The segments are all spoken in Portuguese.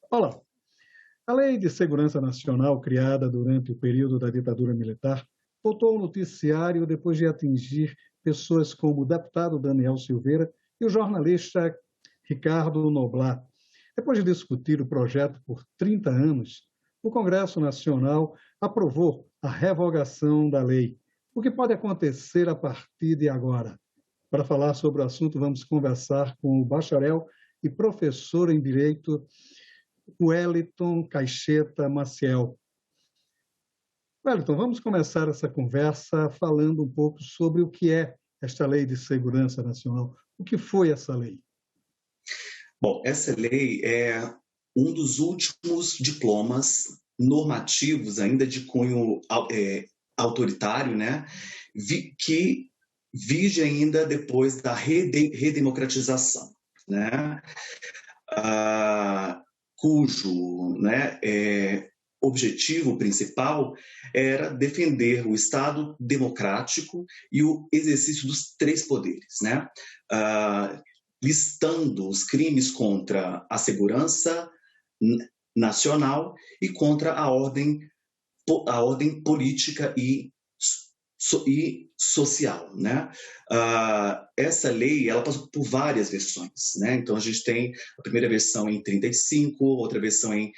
Olá, a Lei de Segurança Nacional, criada durante o período da ditadura militar, voltou ao noticiário depois de atingir pessoas como o deputado Daniel Silveira e o jornalista Ricardo Noblat. Depois de discutir o projeto por 30 anos, o Congresso Nacional aprovou a revogação da lei. O que pode acontecer a partir de agora? Para falar sobre o assunto, vamos conversar com o bacharel e professor em Direito Wellington Caixeta Maciel. Wellington, vamos começar essa conversa falando um pouco sobre o que é esta Lei de Segurança Nacional. O que foi essa lei? Bom, essa lei é um dos últimos diplomas normativos, ainda de cunho autoritário, né, que vige ainda depois da redemocratização, né, cujo, né, objetivo principal era defender o Estado democrático e o exercício dos três poderes, né, listando os crimes contra a segurança nacional e contra a ordem política e social, né? Essa lei ela passou por várias versões, né? Então a gente tem a primeira versão em 35, outra versão em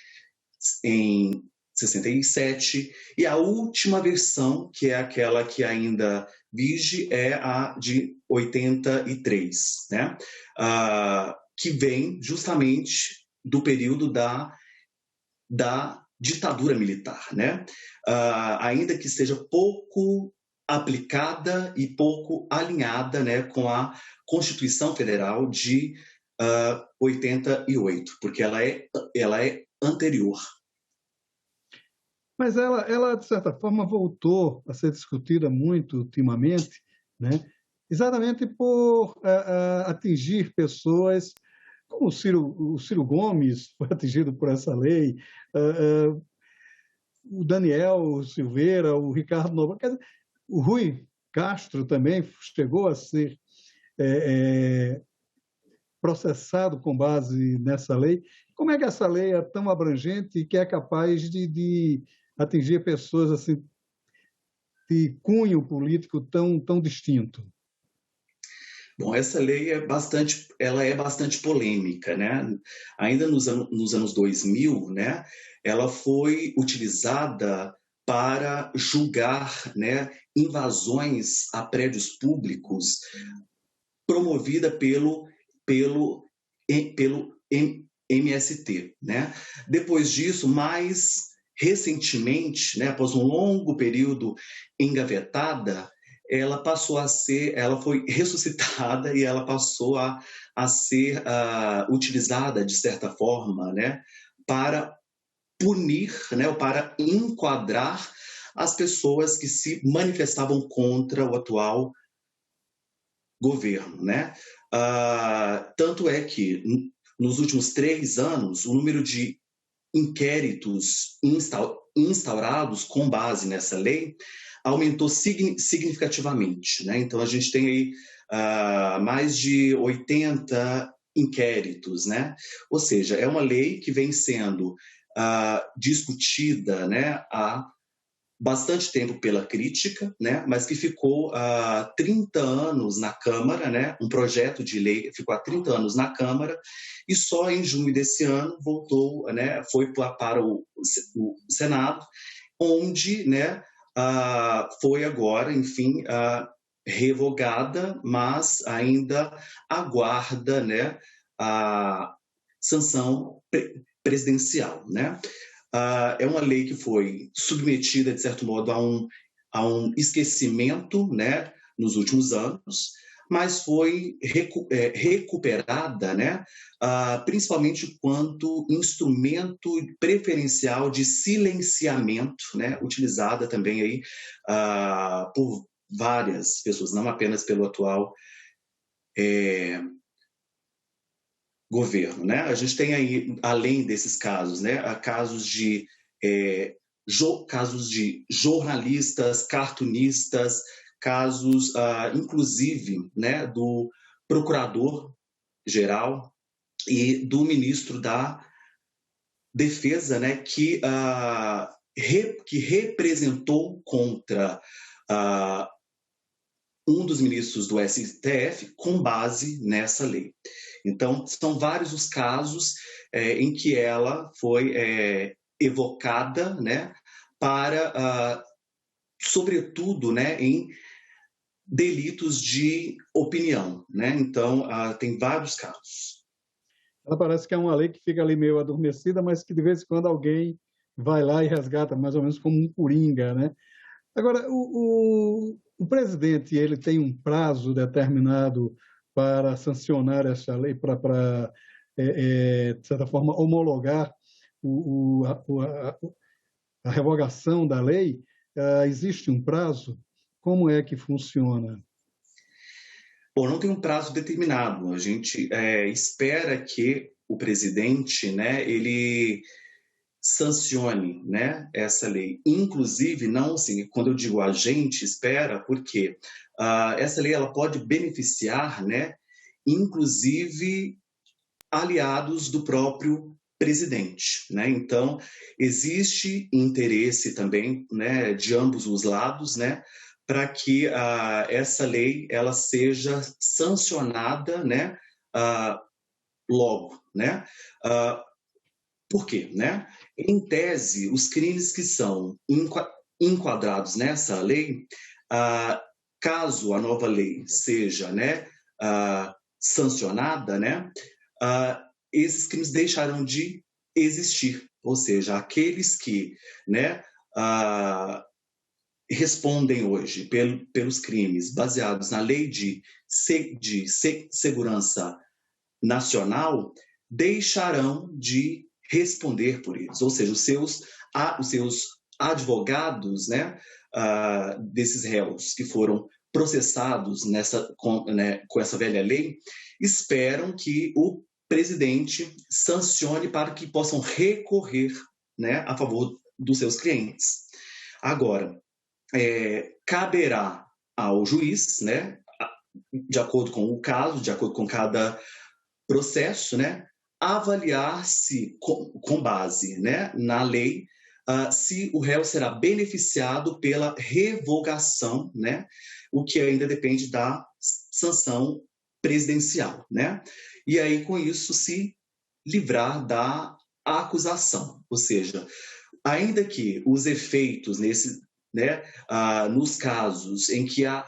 67 e a última versão, que é aquela que ainda vige, é a de 83, né? Que vem justamente do período da ditadura militar, né? Ainda que seja pouco aplicada e pouco alinhada, né, com a Constituição Federal de 88, porque ela é anterior. Mas ela, de certa forma, voltou a ser discutida muito ultimamente, né? Exatamente por atingir pessoas como o Ciro Gomes foi atingido por essa lei, o Daniel Silveira, o Ricardo Noblat, o Rui Castro também chegou a ser processado com base nessa lei. Como é que essa lei é tão abrangente e que é capaz de atingir pessoas assim de cunho político tão distinto? Bom, essa lei ela é bastante polêmica, né? Ainda nos anos 2000, né, ela foi utilizada para julgar, né, invasões a prédios públicos promovida pelo MST, né? Depois disso, mais recentemente, né, após um longo período engavetada, ela foi ressuscitada e ela passou a ser utilizada de certa forma, né, para punir, né, ou para enquadrar as pessoas que se manifestavam contra o atual governo, né? Tanto é que nos últimos 3 anos o número de inquéritos instaurados com base nessa lei aumentou significativamente, né? Então a gente tem aí mais de 80 inquéritos, né? Ou seja, é uma lei que vem sendo discutida, né, há bastante tempo pela crítica, né, mas que ficou há 30 anos na Câmara, né, um projeto de lei ficou há 30 anos na Câmara e só em junho desse ano voltou, né, foi para o Senado, onde, né, foi agora, enfim, revogada, mas ainda aguarda, né, a sanção presidencial, né? É uma lei que foi submetida, de certo modo, a um esquecimento, né, nos últimos anos, mas foi recuperada, né, principalmente quanto instrumento preferencial de silenciamento, né, utilizada também aí, por várias pessoas, não apenas pelo atual governo, né? A gente tem aí, além desses casos, né, casos de jornalistas, cartunistas, casos, inclusive, né, do procurador-geral e do ministro da defesa, né, que representou contra um dos ministros do STF com base nessa lei. Então, são vários os casos em que ela foi evocada, né, para, sobretudo, né, em delitos de opinião, né? Então, tem vários casos. Ela parece que é uma lei que fica ali meio adormecida, mas que de vez em quando alguém vai lá e resgata, mais ou menos como um coringa, né? Agora, o presidente, ele tem um prazo determinado para sancionar essa lei, para de certa forma, homologar o, a revogação da lei? Existe um prazo? Como é que funciona? Bom, não tem um prazo determinado. A gente espera que o presidente, né, ele sancione, né, essa lei. Inclusive, não assim, quando eu digo a gente espera, porque essa lei ela pode beneficiar, né, inclusive aliados do próprio presidente, né? Então existe interesse também, né, de ambos os lados, né, para que essa lei ela seja sancionada, né, logo, né? Por quê, né? Em tese, os crimes que são enquadrados nessa lei, caso a nova lei seja, né, sancionada, né, esses crimes deixarão de existir, ou seja, aqueles que, né, respondem hoje pelos crimes baseados na lei de segurança nacional deixarão de responder por eles, ou seja, os seus advogados, né, desses réus que foram processados com essa velha lei, esperam que o presidente sancione para que possam recorrer, né, a favor dos seus clientes. Agora, caberá ao juiz, né, de acordo com o caso, de acordo com cada processo, né, avaliar se, com base, né, na lei, se o réu será beneficiado pela revogação, né, o que ainda depende da sanção presidencial, né? E aí, com isso, se livrar da acusação, ou seja, ainda que os efeitos né, nos casos em que a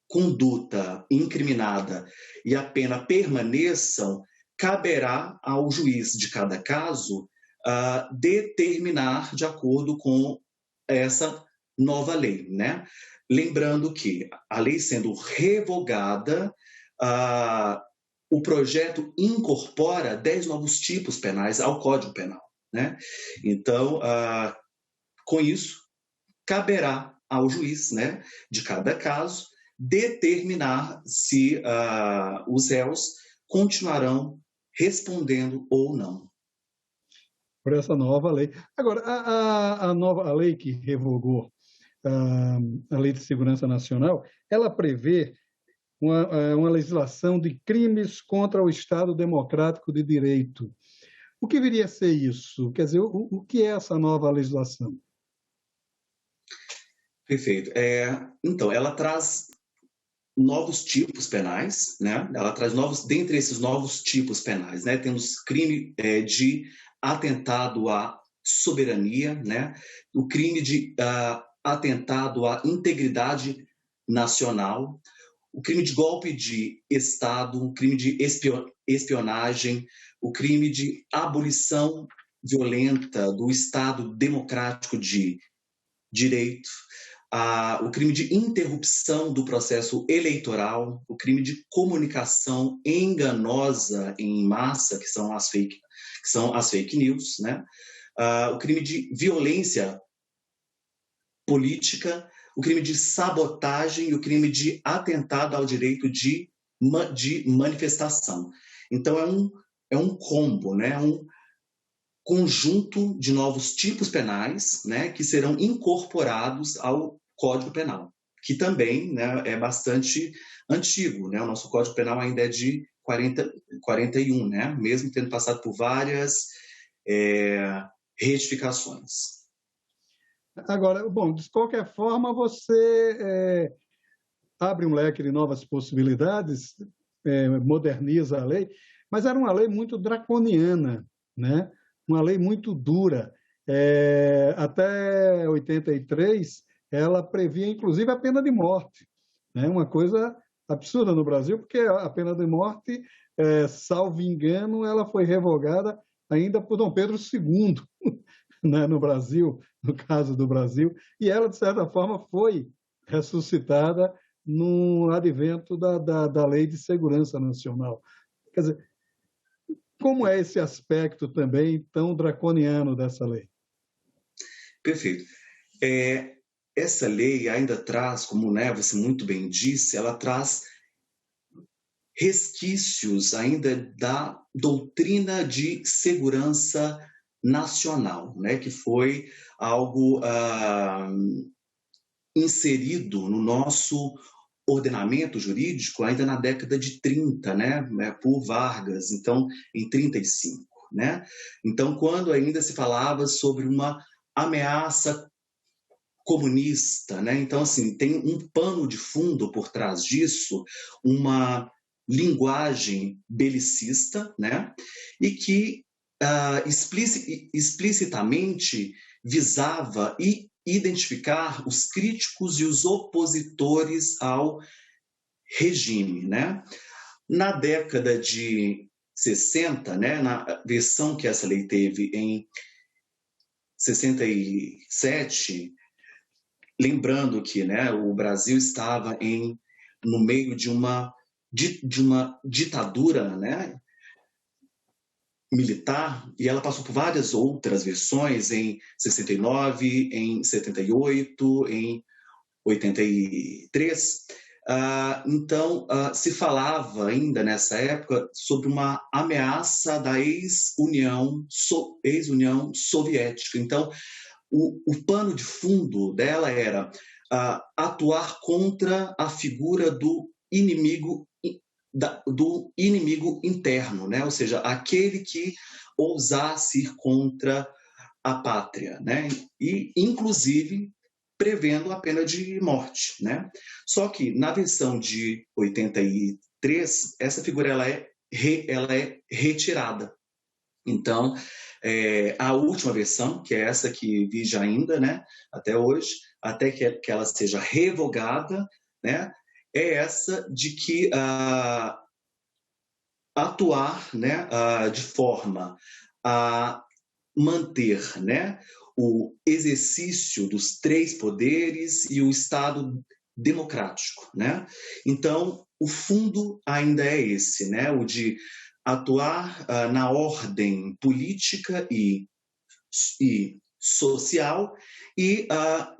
conduta incriminada e a pena permaneçam, caberá ao juiz de cada caso determinar de acordo com essa nova lei, né? Lembrando que a lei sendo revogada, o projeto incorpora 10 novos tipos penais ao Código Penal, né? Então, com isso, caberá ao juiz, né, de cada caso determinar se os réus continuarão respondendo ou não. Por essa nova lei. Agora, a lei que revogou a Lei de Segurança Nacional, ela prevê uma legislação de crimes contra o Estado Democrático de Direito. O que viria a ser isso? Quer dizer, o que é essa nova legislação? Perfeito. Então, ela traz novos tipos penais, né? Ela traz dentre esses novos tipos penais, né? Temos crime de atentado à soberania, né? O crime de atentado à integridade nacional, o crime de golpe de Estado, o crime de espionagem, o crime de abolição violenta do Estado democrático de direito, o crime de interrupção do processo eleitoral, o crime de comunicação enganosa em massa, que são as fake news, né? O crime de violência política, o crime de sabotagem e o crime de atentado ao direito de manifestação. Então, é um combo, né? Um conjunto de novos tipos penais, né, que serão incorporados ao Código Penal, que também, né, é bastante antigo, né? O nosso Código Penal ainda é de 41, né? Mesmo tendo passado por várias retificações. Agora, bom, de qualquer forma, você abre um leque de novas possibilidades, moderniza a lei, mas era uma lei muito draconiana, né? Uma lei muito dura. Até 83, ela previa, inclusive, a pena de morte, né? Uma coisa absurda no Brasil, porque a pena de morte, salvo engano, ela foi revogada ainda por Dom Pedro II, né, no Brasil, no caso do Brasil, e ela, de certa forma, foi ressuscitada no advento da Lei de Segurança Nacional. Quer dizer, como é esse aspecto também tão draconiano dessa lei? Perfeito. Essa lei ainda traz, como você muito bem disse, ela traz resquícios ainda da doutrina de segurança nacional, né, que foi algo inserido no nosso ordenamento jurídico ainda na década de 30, né, por Vargas, então, em 35. Né? Então, quando ainda se falava sobre uma ameaça comunista, né? Então, assim, tem um pano de fundo por trás disso, uma linguagem belicista, né? E que explicitamente visava identificar os críticos e os opositores ao regime, né? Na década de 60, né, na versão que essa lei teve em 67, lembrando que, né, o Brasil estava no meio de uma ditadura, né, militar, e ela passou por várias outras versões em 69, em 78, em 83. Então, se falava ainda nessa época sobre uma ameaça da ex-União Soviética. Então, o pano de fundo dela era atuar contra a figura do inimigo interno, né? Ou seja, aquele que ousasse ir contra a pátria, né? E, inclusive, prevendo a pena de morte, né? Só que na versão de 83, essa figura ela é retirada. Então, a última versão, que é essa que vige ainda, né, até hoje, até que ela seja revogada, né, é essa de que atuar, né, de forma a manter, né, o exercício dos três poderes e o Estado democrático, né? Então, o fundo ainda é esse, né, o de atuar na ordem política e social e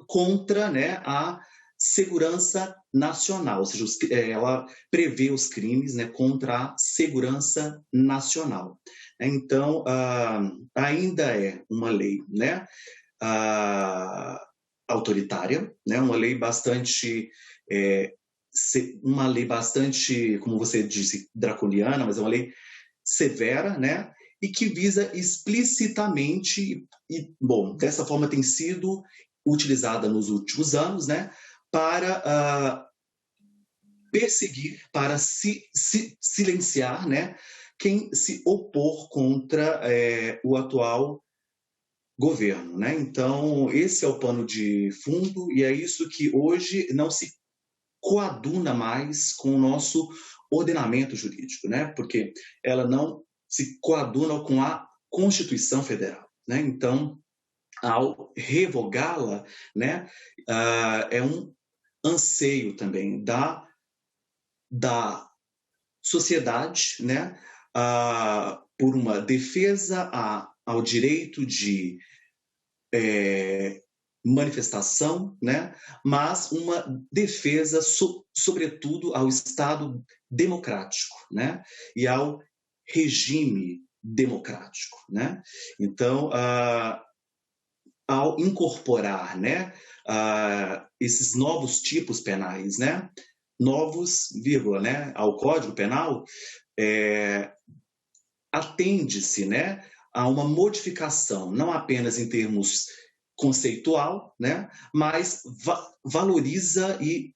contra, né, a segurança nacional, ou seja, ela prevê os crimes, né, contra a segurança nacional. Então, ainda é uma lei, né, autoritária, né, uma lei bastante, como você disse, draconiana, mas é uma lei severa, né, e que visa explicitamente, bom, dessa forma tem sido utilizada nos últimos anos, né, para perseguir, para silenciar, né, quem se opor contra o atual governo, né? Então, esse é o pano de fundo e é isso que hoje não se coaduna mais com o nosso ordenamento jurídico, né? Porque ela não se coaduna com a Constituição Federal, né? Então, ao revogá-la, né, é um anseio também da sociedade, né, por uma defesa ao direito de manifestação, né, mas uma defesa, sobretudo, ao Estado democrático, né, e ao regime democrático, né. Então, ao incorporar, né, esses novos tipos penais, né, novos, vírgula, né, ao Código Penal, atende-se, né, a uma modificação, não apenas em termos conceitual, né, mas valoriza e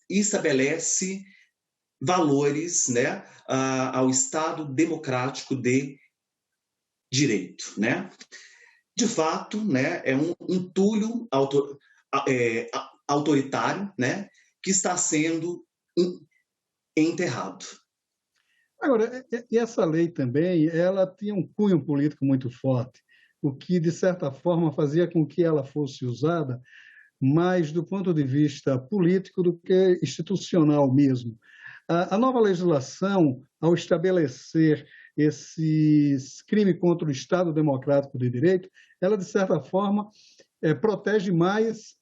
estabelece valores, né, ao Estado democrático de direito, né? De fato, né, é um entulho autoritário, né, que está sendo enterrado. Agora, e essa lei também, ela tinha um cunho político muito forte, o que, de certa forma, fazia com que ela fosse usada mais do ponto de vista político do que institucional mesmo. A nova legislação, ao estabelecer esse crime contra o Estado Democrático de Direito, ela, de certa forma, protege mais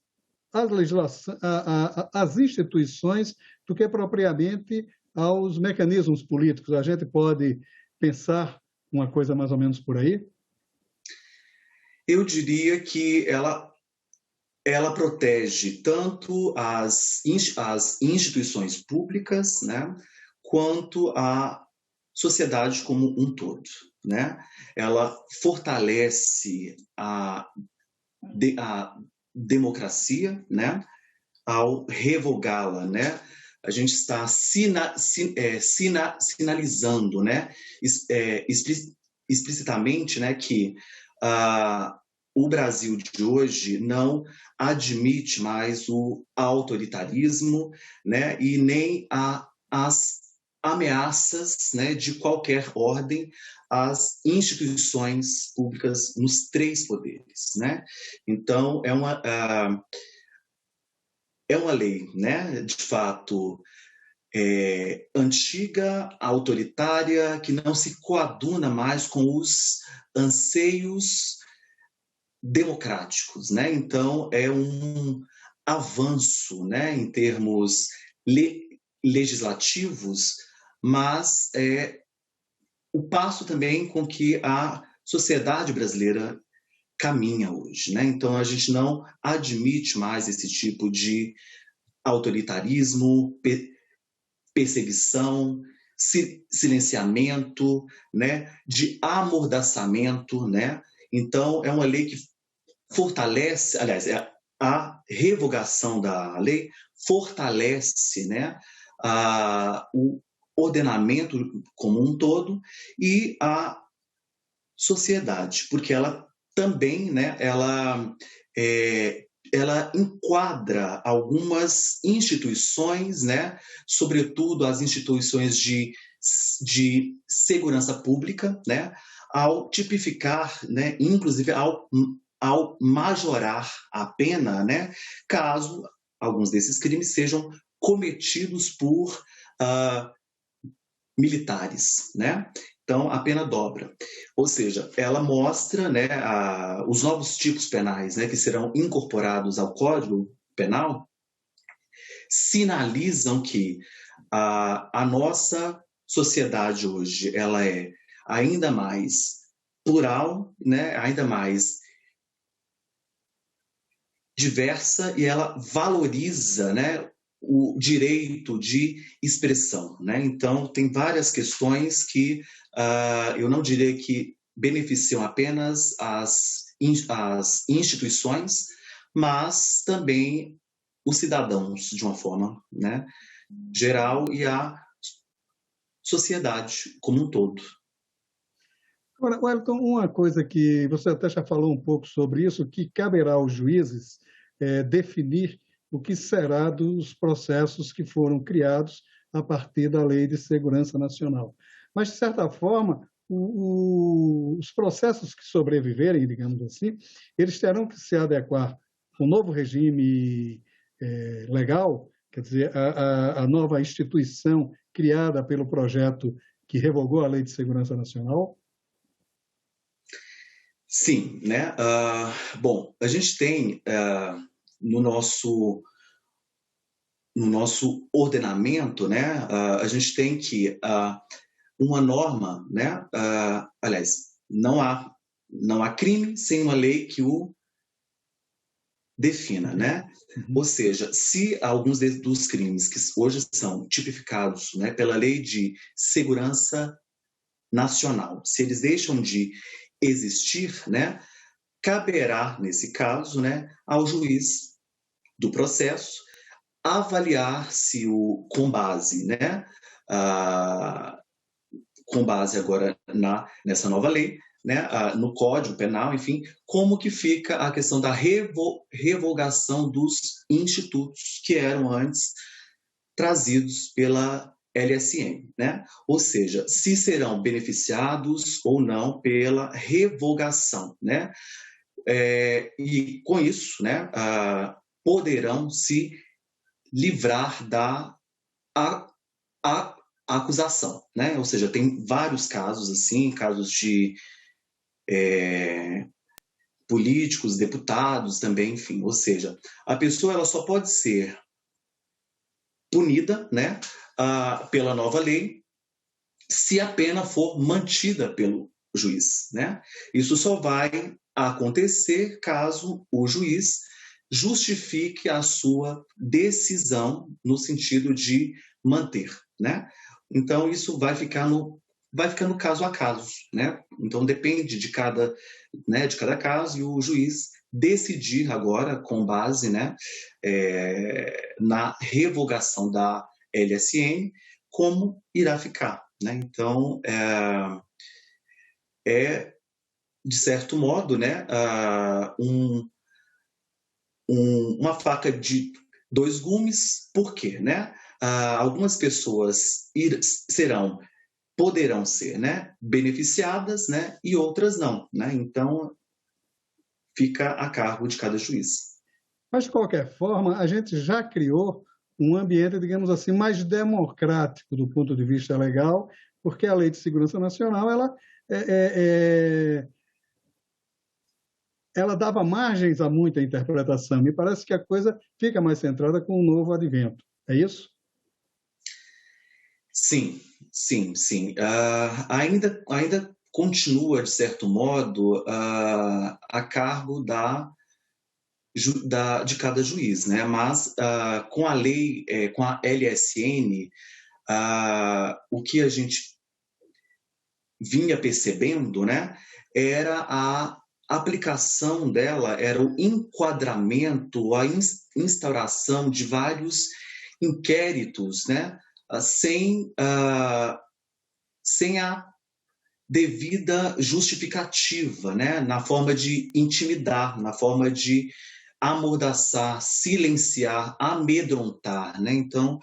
as instituições do que propriamente aos mecanismos políticos. A gente pode pensar uma coisa mais ou menos por aí? Eu diria que ela protege tanto as instituições públicas, né, quanto a sociedade como um todo, né? Ela fortalece a democracia, né, ao revogá-la, né? A gente está sinalizando, né, explicitamente, né, que o Brasil de hoje não admite mais o autoritarismo, né, e nem as ameaças, né, de qualquer ordem às instituições públicas nos três poderes, né? Então é uma lei, né, de fato antiga, autoritária, que não se coaduna mais com os anseios democráticos, né? Então é um avanço, né, em termos legislativos, mas é o passo também com que a sociedade brasileira caminha hoje, né? Então a gente não admite mais esse tipo de autoritarismo, perseguição, silenciamento, né, de amordaçamento, né? Então é uma lei que fortalece, aliás, a revogação da lei fortalece, né, o ordenamento como um todo e a sociedade, porque ela também, né, ela enquadra algumas instituições, né, sobretudo as instituições de segurança pública, né, ao tipificar, né, inclusive ao majorar a pena, né, caso alguns desses crimes sejam cometidos por militares, né? Então, a pena dobra. Ou seja, ela mostra, né, os novos tipos penais, né, que serão incorporados ao Código Penal, sinalizam que a nossa sociedade hoje ela é ainda mais plural, né, ainda mais diversa e ela valoriza, né, o direito de expressão, né? Então tem várias questões que eu não diria que beneficiam apenas as instituições, mas também os cidadãos de uma forma, né, geral e a sociedade como um todo. Agora, Wellington, uma coisa que você até já falou um pouco sobre isso, que caberá aos juízes definir o que será dos processos que foram criados a partir da Lei de Segurança Nacional. Mas, de certa forma, os processos que sobreviverem, digamos assim, eles terão que se adequar ao novo regime legal, quer dizer, a nova instituição criada pelo projeto que revogou a Lei de Segurança Nacional. Sim, né? Bom, a gente tem no nosso ordenamento, né? A gente tem que uma norma, né? Aliás, não há crime sem uma lei que o defina, né? Ou seja, se alguns dos crimes que hoje são tipificados, né, pela Lei de Segurança Nacional, se eles deixam de existir, né, caberá, nesse caso, né, ao juiz do processo avaliar se com base, né, com base agora nessa nova lei, né, no Código Penal, enfim, como que fica a questão da revogação dos institutos que eram antes trazidos pela LSM, né? Ou seja, se serão beneficiados ou não pela revogação, né? E com isso, né, poderão se livrar da a acusação, né? Ou seja, tem vários casos assim, casos de políticos, deputados também, enfim. Ou seja, a pessoa ela só pode ser punida, né, pela nova lei, se a pena for mantida pelo juiz, né? Isso só vai acontecer caso o juiz justifique a sua decisão no sentido de manter, né? Então isso vai ficando caso a caso, né? Então depende de cada caso, e o juiz decidir agora com base, né, na revogação da LSN como irá ficar, né? Então de certo modo, né, uma faca de dois gumes. Por quê, né? Algumas pessoas poderão ser, né, beneficiadas, né, e outras não, né? Então fica a cargo de cada juiz. Mas, de qualquer forma, a gente já criou um ambiente, digamos assim, mais democrático do ponto de vista legal, porque a Lei de Segurança Nacional, ela dava margens a muita interpretação. Me parece que a coisa fica mais centrada com o novo advento. É isso? Sim, sim, sim. Ainda continua, de certo modo, a cargo de cada juiz, né? Mas com a lei, com a LSN, o que a gente vinha percebendo, né, era a aplicação dela, era o enquadramento, a instauração de vários inquéritos, né, sem a devida justificativa, né, na forma de intimidar, na forma de amordaçar, silenciar, amedrontar, né? Então,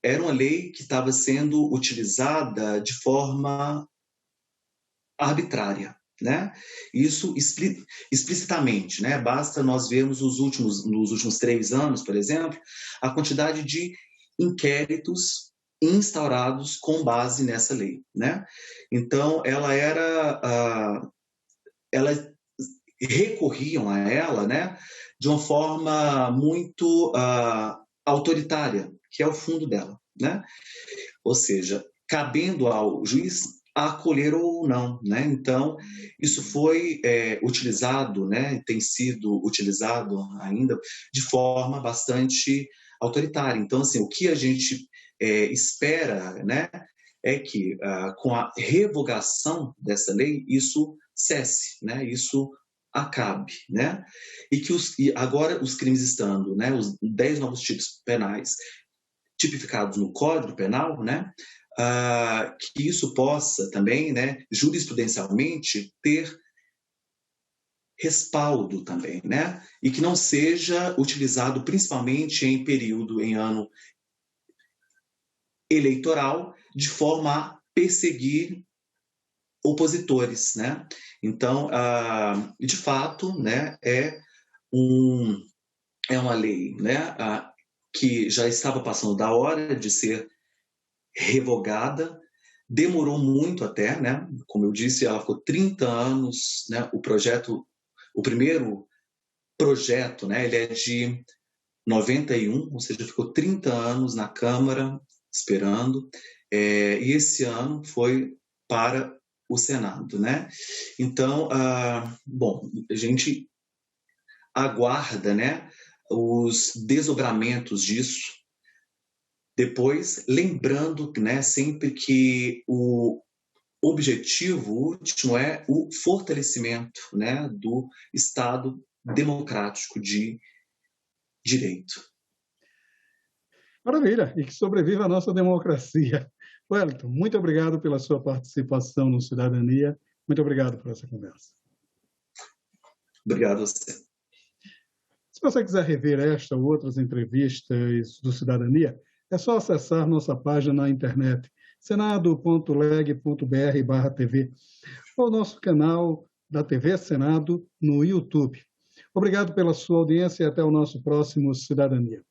era uma lei que estava sendo utilizada de forma arbitrária, né? Isso explicitamente, né? Basta nós vermos nos últimos 3 anos, por exemplo, a quantidade de inquéritos instaurados com base nessa lei, né? Então, elas recorriam a ela, né, de uma forma muito autoritária, que é o fundo dela, né? Ou seja, cabendo ao juiz acolher ou não, né? Então, isso foi utilizado, né, tem sido utilizado ainda de forma bastante autoritária. Então, assim, o que a gente espera, né, é que com a revogação dessa lei, isso cesse, né? Isso acabe, né? E que agora os crimes estando, né, os 10 novos tipos penais tipificados no Código Penal, né, que isso possa também, né, jurisprudencialmente ter respaldo também, né, e que não seja utilizado principalmente em ano eleitoral de forma a perseguir opositores, né? Então, de fato, né, é uma lei, né, que já estava passando da hora de ser revogada, demorou muito até, né? Como eu disse, ela ficou 30 anos, né? O primeiro projeto, né, ele é de 91, ou seja, ficou 30 anos na Câmara esperando, e esse ano foi para o Senado, né? Então, bom, a gente aguarda, né, os desdobramentos disso. Depois, lembrando, né, sempre que objetivo último é o fortalecimento, né, do Estado democrático de direito. Maravilha, e que sobreviva a nossa democracia. Wellington, muito obrigado pela sua participação no Cidadania. Muito obrigado por essa conversa. Obrigado a você. Se você quiser rever esta ou outras entrevistas do Cidadania, é só acessar nossa página na internet, senado.leg.br/tv, ou nosso canal da TV Senado no YouTube. Obrigado pela sua audiência e até o nosso próximo Cidadania.